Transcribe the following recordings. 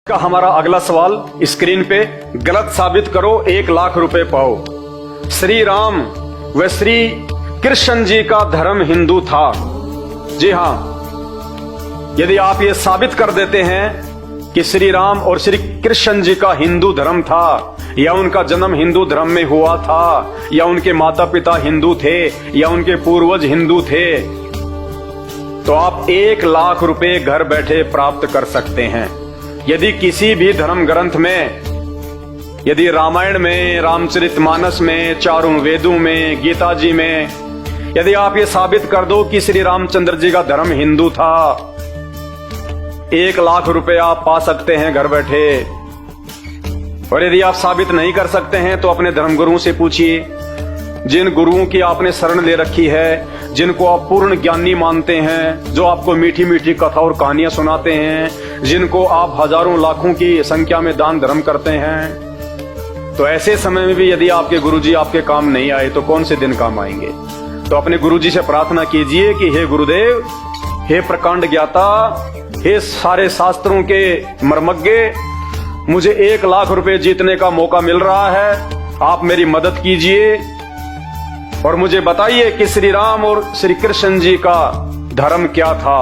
का हमारा अगला सवाल स्क्रीन पे, गलत साबित करो 1 लाख रुपए पाओ। श्री राम व श्री कृष्ण जी का धर्म हिंदू था। जी हां, यदि आप ये साबित कर देते हैं कि श्री राम और श्री कृष्ण जी का हिंदू धर्म था, या उनका जन्म हिंदू धर्म में हुआ था, या उनके माता पिता हिंदू थे, या उनके पूर्वज हिंदू थे, तो आप 1 लाख रुपए घर बैठे प्राप्त कर सकते हैं। यदि किसी भी धर्म ग्रंथ में, यदि रामायण में, रामचरितमानस में, चारों वेदों में, गीता जी में, यदि आप ये साबित कर दो कि श्री रामचंद्र जी का धर्म हिंदू था, 1 लाख रुपए आप पा सकते हैं घर बैठे। और यदि आप साबित नहीं कर सकते हैं तो अपने धर्मगुरुओं से पूछिए, जिन गुरुओं की आपने शरण ले रखी है, जिनको आप पूर्ण ज्ञानी मानते हैं, जो आपको मीठी मीठी कथा और कहानियां सुनाते हैं, जिनको आप हजारों लाखों की संख्या में दान धर्म करते हैं, तो ऐसे समय में भी यदि आपके गुरुजी आपके काम नहीं आए तो कौन से दिन काम आएंगे। तो अपने गुरुजी से प्रार्थना कीजिए कि हे गुरुदेव, हे प्रकांड ज्ञाता, हे सारे शास्त्रों के मर्मज्ञ, मुझे 1 लाख रुपए जीतने का मौका मिल रहा है, आप मेरी मदद कीजिए और मुझे बताइए कि श्री राम और श्री कृष्ण जी का धर्म क्या था।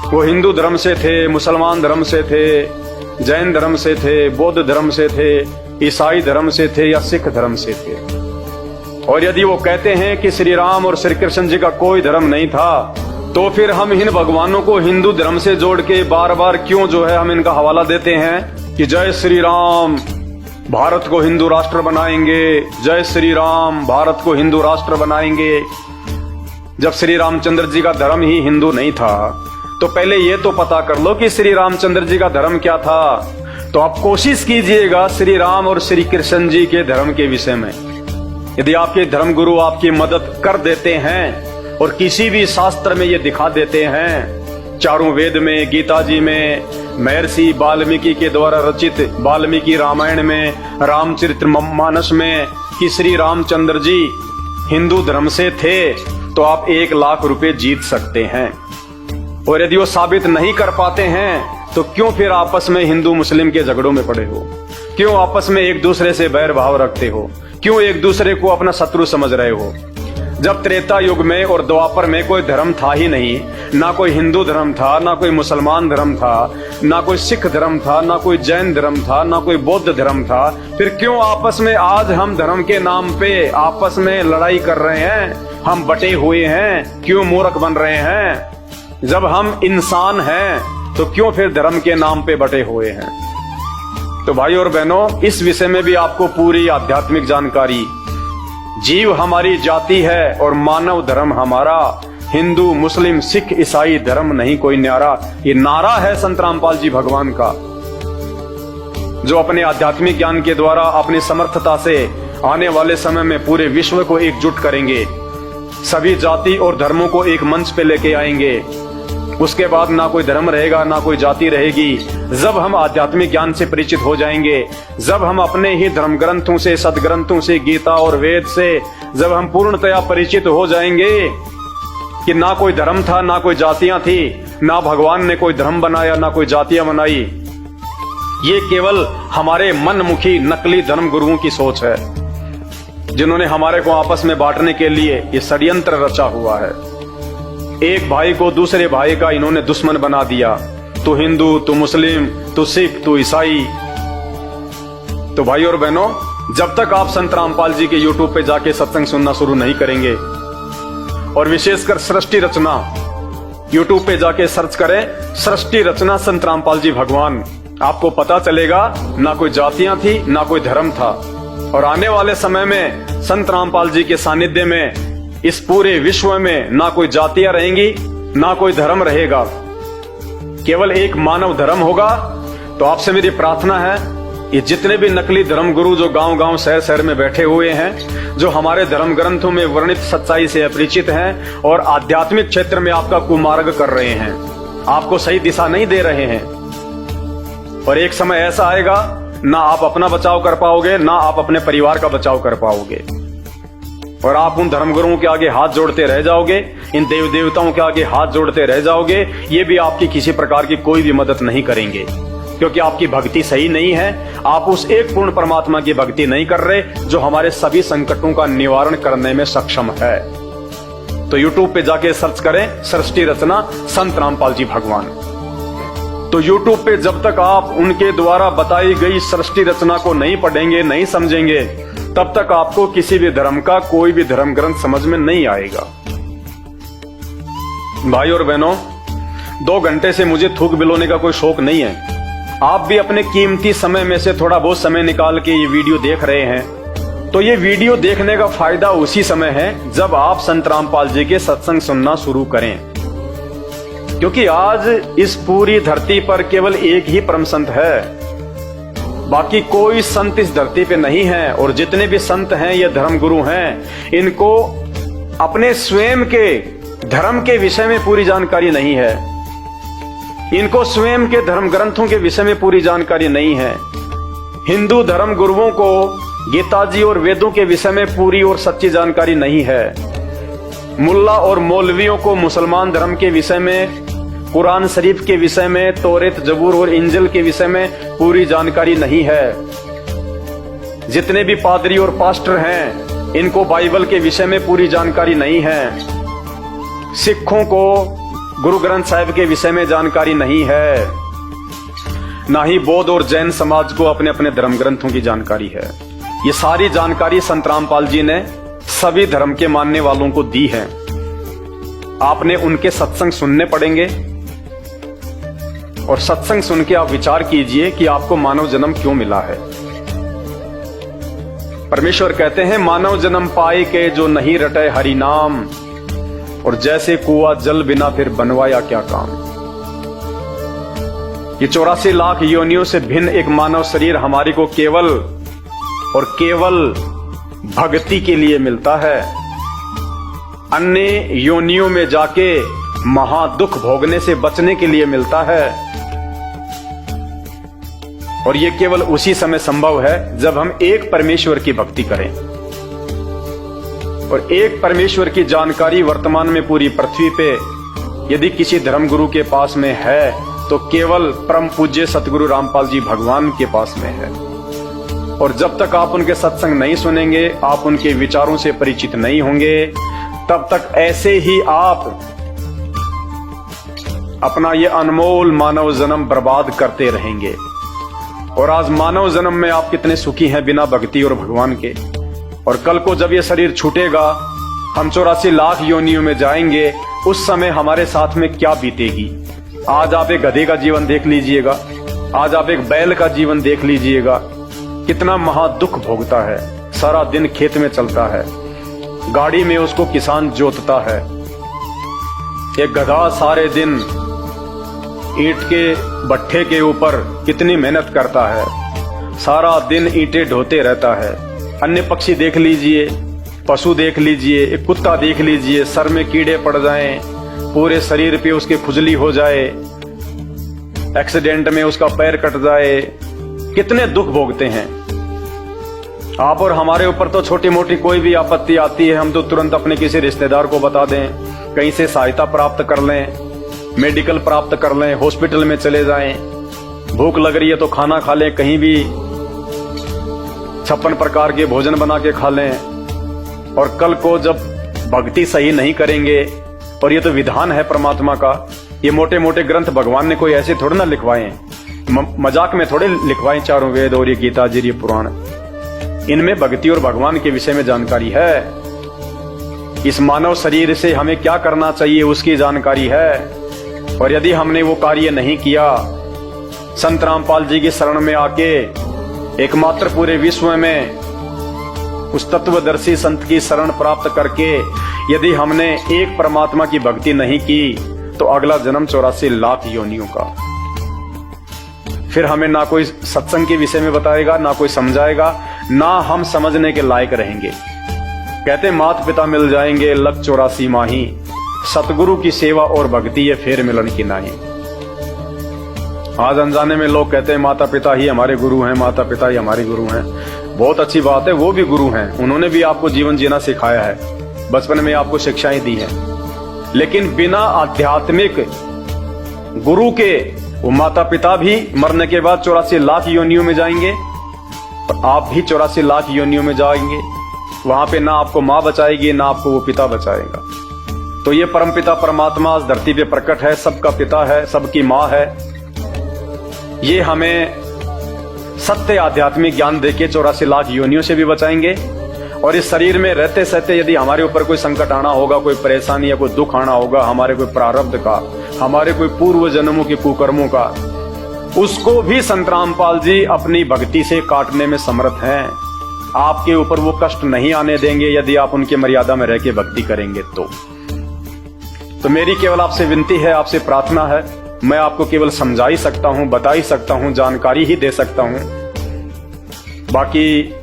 वो हिंदू धर्म से थे, मुसलमान धर्म से थे, जैन धर्म से थे, बौद्ध धर्म से थे, ईसाई धर्म से थे, या सिख धर्म से थे। और यदि वो कहते हैं कि श्री राम और श्री कृष्ण जी का कोई धर्म नहीं था, तो फिर हम इन भगवानों को हिंदू धर्म से जोड़ के बार बार क्यों हम इनका हवाला देते हैं कि जय श्री राम, भारत को हिंदू राष्ट्र बनाएंगे, जय श्री राम, भारत को हिंदू राष्ट्र बनाएंगे। जब श्री रामचंद्र जी का धर्म ही हिंदू नहीं था, तो पहले ये तो पता कर लो कि श्री रामचंद्र जी का धर्म क्या था। तो आप कोशिश कीजिएगा श्री राम और श्री कृष्ण जी के धर्म के विषय में। यदि आपके धर्मगुरु आपकी मदद कर देते हैं और किसी भी शास्त्र में ये दिखा देते हैं, चारों वेद में, गीता जी में, महर्षि वाल्मीकि के द्वारा रचित वाल्मीकि रामायण में, रामचरितमानस में, कि श्री रामचंद्र जी हिंदू धर्म से थे, तो आप 1 लाख रुपए जीत सकते हैं। और यदि वो साबित नहीं कर पाते हैं तो क्यों फिर आपस में हिंदू मुस्लिम के झगड़ों में पड़े हो? क्यों आपस में एक दूसरे से बैर भाव रखते हो? क्यों एक दूसरे को अपना शत्रु समझ रहे हो? जब त्रेता युग में और द्वापर में कोई धर्म था ही नहीं, ना कोई हिंदू धर्म था, ना कोई मुसलमान धर्म था, ना कोई सिख धर्म था, ना कोई जैन धर्म था, ना कोई बौद्ध धर्म था, फिर क्यों आपस में आज हम धर्म के नाम पे आपस में लड़ाई कर रहे हैं? हम बटे हुए हैं, क्यों मूर्ख बन रहे हैं? जब हम इंसान हैं तो क्यों फिर धर्म के नाम पे बटे हुए हैं? तो भाई और बहनों, इस विषय में भी आपको पूरी आध्यात्मिक जानकारी, जीव हमारी जाति है और मानव धर्म हमारा, हिंदू मुस्लिम सिख ईसाई धर्म नहीं कोई न्यारा, ये नारा है संत रामपाल जी भगवान का, जो अपने आध्यात्मिक ज्ञान के द्वारा अपनी समर्थता से आने वाले समय में पूरे विश्व को एकजुट करेंगे, सभी जाति और धर्मों को एक मंच पे लेके आएंगे। उसके बाद ना कोई धर्म रहेगा, ना कोई जाति रहेगी। जब हम आध्यात्मिक ज्ञान से परिचित हो जाएंगे, जब हम अपने ही धर्म ग्रंथों से, सदग्रंथों से, गीता और वेद से जब हम पूर्णतया परिचित हो जाएंगे कि ना कोई धर्म था, ना कोई जातियां थी, ना भगवान ने कोई धर्म बनाया, ना कोई जातियां बनाई, ये केवल हमारे मनमुखी नकली धर्म गुरुओं की सोच है, जिन्होंने हमारे को आपस में बांटने के लिए ये षड्यंत्र रचा हुआ है। एक भाई को दूसरे भाई का इन्होंने दुश्मन बना दिया, तू हिंदू, तू मुस्लिम, तू सिख, तू ईसाई। तो भाई और बहनों, जब तक आप संत रामपाल जी के यूट्यूब पे जाके सत्संग सुनना शुरू नहीं करेंगे, और विशेषकर सृष्टि रचना, यूट्यूब पे जाके सर्च करें सृष्टि रचना संत रामपाल जी भगवान, आपको पता चलेगा ना कोई जातियां थी, ना कोई धर्म था। और आने वाले समय में संत रामपाल जी के सानिध्य में इस पूरे विश्व में ना कोई जातियां रहेंगी, ना कोई धर्म रहेगा, केवल एक मानव धर्म होगा। तो आपसे मेरी प्रार्थना है, ये जितने भी नकली धर्म गुरु जो गांव गांव शहर शहर में बैठे हुए हैं, जो हमारे धर्म ग्रंथों में वर्णित सच्चाई से अपरिचित हैं और आध्यात्मिक क्षेत्र में आपका कुमार्ग कर रहे हैं, आपको सही दिशा नहीं दे रहे हैं, और एक समय ऐसा आएगा ना आप अपना बचाव कर पाओगे, ना आप अपने परिवार का बचाव कर पाओगे, और आप उन धर्मगुरुओं के आगे हाथ जोड़ते रह जाओगे, इन देव देवताओं के आगे हाथ जोड़ते रह जाओगे, ये भी आपकी किसी प्रकार की कोई भी मदद नहीं करेंगे। क्योंकि आपकी भक्ति सही नहीं है। आप उस एक पूर्ण परमात्मा की भक्ति नहीं कर रहे जो हमारे सभी संकटों का निवारण करने में सक्षम है। तो YouTube पे जाके सर्च करें सृष्टि रचना संत रामपाल जी भगवान। तो YouTube पे जब तक आप उनके द्वारा बताई गई सृष्टि रचना को नहीं पढ़ेंगे, नहीं समझेंगे, तब तक आपको किसी भी धर्म का कोई भी धर्म ग्रंथ समझ में नहीं आएगा। भाई और बहनों, 2 घंटे से मुझे थूक बिलोने का कोई शौक नहीं है। आप भी अपने कीमती समय में से थोड़ा बहुत समय निकाल के ये वीडियो देख रहे हैं, तो ये वीडियो देखने का फायदा उसी समय है जब आप संत रामपाल जी के सत्संग सुनना शुरू करें। क्योंकि आज इस पूरी धरती पर केवल एक ही परम संत है, बाकी कोई संत इस धरती पे नहीं है। और जितने भी संत हैं, ये धर्म गुरु हैं, इनको अपने स्वयं के धर्म के विषय में पूरी जानकारी नहीं है। इनको स्वयं के धर्म ग्रंथों के विषय में पूरी जानकारी नहीं है। हिंदू धर्म गुरुओं को गीता जी और वेदों के विषय में पूरी और सच्ची जानकारी नहीं है। मुल्ला और मौलवियों को मुसलमान धर्म के विषय में, कुरान शरीफ के विषय में, तौरेत, जबूर और इंजिल के विषय में पूरी जानकारी नहीं है। जितने भी पादरी और पास्टर हैं, इनको बाइबल के विषय में पूरी जानकारी नहीं है। सिखों को गुरु ग्रंथ साहिब के विषय में जानकारी नहीं है। ना ही बौद्ध और जैन समाज को अपने अपने धर्म ग्रंथों की जानकारी है। ये सारी जानकारी संत रामपाल जी ने सभी धर्म के मानने वालों को दी है। आपने उनके सत्संग सुनने पड़ेंगे और सत्संग सुन के आप विचार कीजिए कि आपको मानव जन्म क्यों मिला है। परमेश्वर कहते हैं, मानव जन्म पाए के जो नहीं रटे हरि नाम, और जैसे कुआं जल बिना फिर बनवाया क्या काम। ये 84 लाख योनियों से भिन्न एक मानव शरीर हमारी को केवल और केवल भक्ति के लिए मिलता है। अन्य योनियों में जाके महादुख भोगने से बचने के लिए मिलता है। और ये केवल उसी समय संभव है जब हम एक परमेश्वर की भक्ति करें। और एक परमेश्वर की जानकारी वर्तमान में पूरी पृथ्वी पे यदि किसी धर्मगुरु के पास में है तो केवल परम पूज्य सतगुरु रामपाल जी भगवान के पास में है। और जब तक आप उनके सत्संग नहीं सुनेंगे, आप उनके विचारों से परिचित नहीं होंगे, तब तक ऐसे ही आप अपना ये अनमोल मानव जन्म बर्बाद करते रहेंगे। और आज मानव जन्म में आप कितने सुखी हैं बिना भक्ति और भगवान के। और कल को जब ये शरीर छूटेगा, हम 84 लाख योनियों में जाएंगे, उस समय हमारे साथ में क्या बीतेगी। आज आप एक गधे का जीवन देख लीजिएगा, आज आप एक बैल का जीवन देख लीजिएगा, कितना महादुख भोगता है। सारा दिन खेत में चलता है, गाड़ी में उसको किसान जोतता है। एक गधा सारे दिन ईंट के भट्ठे के ऊपर कितनी मेहनत करता है, सारा दिन ईंटें ढोते रहता है। अन्य पक्षी देख लीजिए, पशु देख लीजिए, एक कुत्ता देख लीजिए, सर में कीड़े पड़ जाएं, पूरे शरीर पे उसके खुजली हो जाए, एक्सीडेंट में उसका पैर कट जाए, कितने दुख भोगते हैं। आप और हमारे ऊपर तो छोटी मोटी कोई भी आपत्ति आती है, हम तो तुरंत अपने किसी रिश्तेदार को बता दें, कहीं से सहायता प्राप्त कर लें, मेडिकल प्राप्त कर लें, हॉस्पिटल में चले जाएं। भूख लग रही है तो खाना खा लें, कहीं भी 56 प्रकार के भोजन बना के खा लें। और कल को जब भक्ति सही नहीं करेंगे, और ये तो विधान है परमात्मा का, ये मोटे मोटे ग्रंथ भगवान ने कोई ऐसे थोड़े ना लिखवाए, मजाक में थोड़े लिखवाए। चारों वेद और ये गीता जी, ये पुराण, इनमें भक्ति और भगवान के विषय में जानकारी है। इस मानव शरीर से हमें क्या करना चाहिए उसकी जानकारी है। और यदि हमने वो कार्य नहीं किया, संत रामपाल जी की शरण में आके एकमात्र पूरे विश्व में उस तत्वदर्शी संत की शरण प्राप्त करके यदि हमने एक परमात्मा की भक्ति नहीं की, तो अगला जन्म 84 लाख योनियों का। फिर हमें ना कोई सत्संग के विषय में बताएगा, ना कोई समझाएगा, ना हम समझने के लायक रहेंगे। कहते माता पिता मिल जाएंगे लग 84 माही, सतगुरु की सेवा और भक्ति ये फेर मिलन की नाही। आज अनजाने में लोग कहते हैं माता पिता ही हमारे गुरु हैं, माता पिता ही हमारे गुरु हैं। बहुत अच्छी बात है, वो भी गुरु हैं, उन्होंने भी आपको जीवन जीना सिखाया है, बचपन में आपको शिक्षाएं दी हैं। लेकिन बिना आध्यात्मिक गुरु के वो माता पिता भी मरने के बाद 84 लाख योनियों में जाएंगे और आप भी 84 लाख योनियों में जाएंगे। वहां पे ना आपको मां बचाएगी ना आपको वो पिता बचाएगा। तो ये परमपिता परमात्मा इस धरती पे प्रकट है, सबका पिता है, सबकी मां है। ये हमें सत्य आध्यात्मिक ज्ञान देके 84 लाख योनियों से भी बचाएंगे। और इस शरीर में रहते सहते यदि हमारे ऊपर कोई संकट आना होगा, कोई परेशानी या कोई दुख आना होगा, हमारे कोई प्रारब्ध का, हमारे कोई पूर्व जन्मों के कुकर्मों का, उसको भी संत रामपाल जी अपनी भक्ति से काटने में समर्थ हैं। आपके ऊपर वो कष्ट नहीं आने देंगे यदि आप उनके मर्यादा में रह के भक्ति करेंगे। तो मेरी केवल आपसे विनती है, आपसे प्रार्थना है, मैं आपको केवल समझा ही सकता हूं, बता ही सकता हूं, जानकारी ही दे सकता हूं। बाकी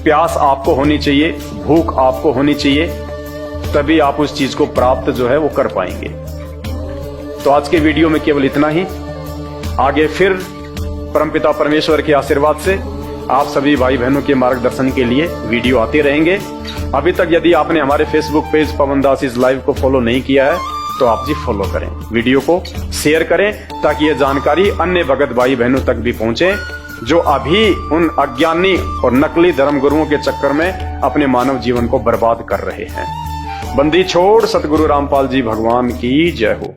प्यास आपको होनी चाहिए, भूख आपको होनी चाहिए, तभी आप उस चीज को प्राप्त जो है वो कर पाएंगे। तो आज के वीडियो में केवल इतना ही। आगे फिर परमपिता परमेश्वर के आशीर्वाद से आप सभी भाई बहनों के मार्गदर्शन के लिए वीडियो आते रहेंगे। अभी तक यदि आपने हमारे Facebook page Pawan Das is live को फॉलो नहीं किया है तो आप जी फॉलो करें, वीडियो को शेयर करें, ताकि ये जानकारी अन्य भगत भाई बहनों तक भी पहुंचे जो अभी उन अज्ञानी और नकली धर्मगुरुओं के चक्कर में अपने मानव जीवन को बर्बाद कर रहे हैं। बंदी छोड़ सतगुरु रामपाल जी भगवान की जय हो।